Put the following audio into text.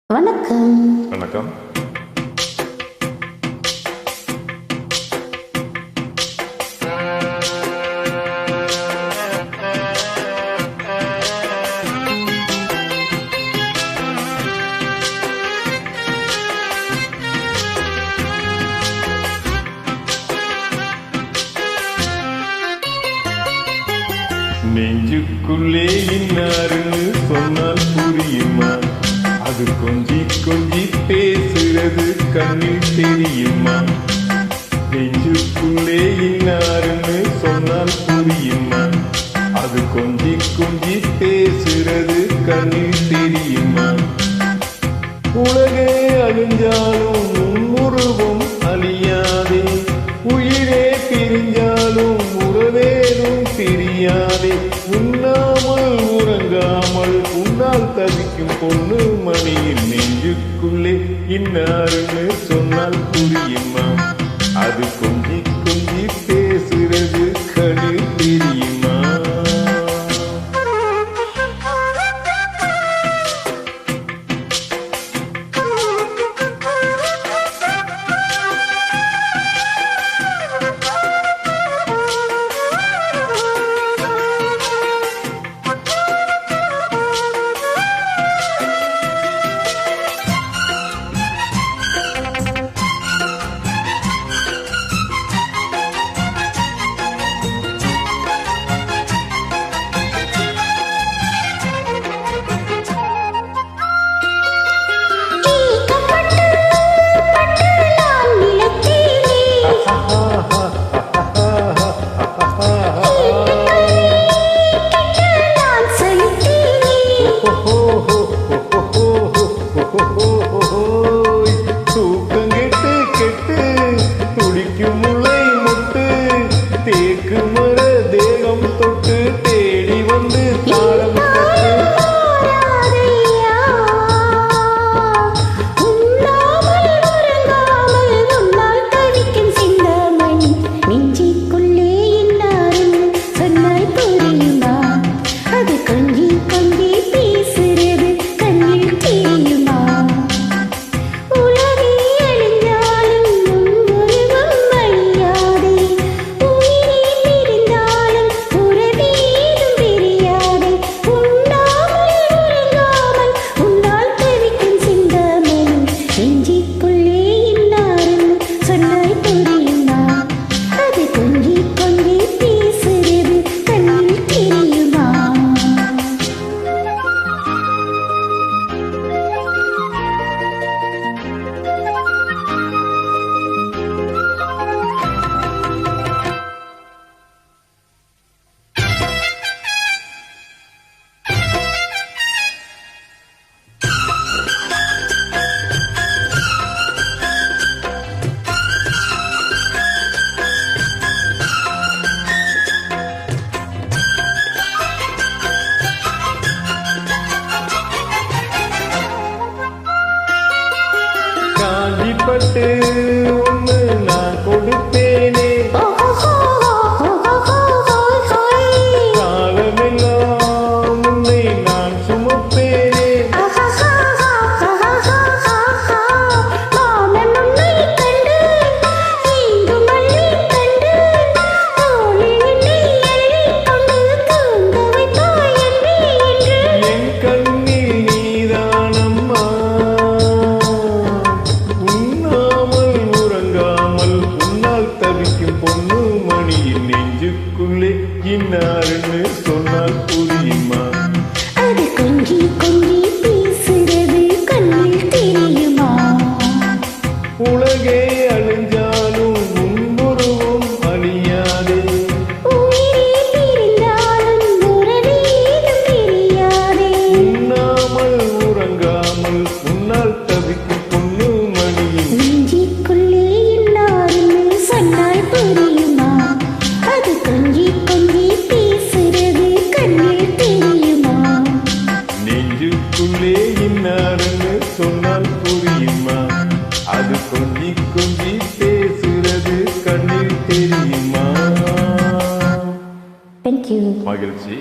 வணக்கம். வணக்கம். நெஞ்சுக்குள்ளே இன்னாருன்னு சொன்னால் புரியுமா? அது கொஞ்சி கொஞ்சி பேசுறது கண்ணில் தெரியுமா? நெஞ்சுக்குள்ளே இன்னாருன்னு சொன்னால் புரியுமா? அது கொஞ்சி கொஞ்சி பேசுறது கண்ணில் தெரியுமா? உலகே அழிஞ்சாலும் உருவம் அழியாதே, உயிரே பிரிஞ்சாலும் உறவேனும் தெரியாதே. உண்ணாமல் உறங்காமல் உன்னால் தவிக்கும் பொண்ணு மணியின் நெஞ்சுக்குள்ளே இன்னாருன்னு சொன்னால் புரியுமா? அது கொஞ்சி கொஞ்சி பேசுறது கண்ணு தெரியுமா? பட்டு ஒன்று நான் கொடுப்பேனே, காலமெல்லாம் உன்னை நான் சுமப்பேனே. என் கண்ணில் நீதானம்மா, பொண்ணு மணியின் நெஞ்சுக்குள்ளே இன்னாருன்னு சொன்னால் புரியுமா? அது கொஞ்சி கொஞ்சி பேசுறது கண்ணில் தெரியுமா? உலகே அழிஞ்சாலும் உன்புருவம் அழியாதே, உயிரே பிரிந்தாலும் உறவேனும் தெரியாதே. உண்ணாமல் உறங்காமல் உன்னால் தவிக்கும் பொண்ணு மணியின் நெஞ்சுக்குள்ளே இன்னாருன்னு சொன்னால் புரியுமா? அது கொஞ்சி கொஞ்சி பேசுறது கண்ணில் தெரியுமா? நெஞ்சுக்குள்ளே இன்னாருன்னு சொன்னால் புரியுமா? அது கொஞ்சி கொஞ்சி பேசுறது கண்ணில் தெரியுமா? Thank you. மகிழ்ச்சி.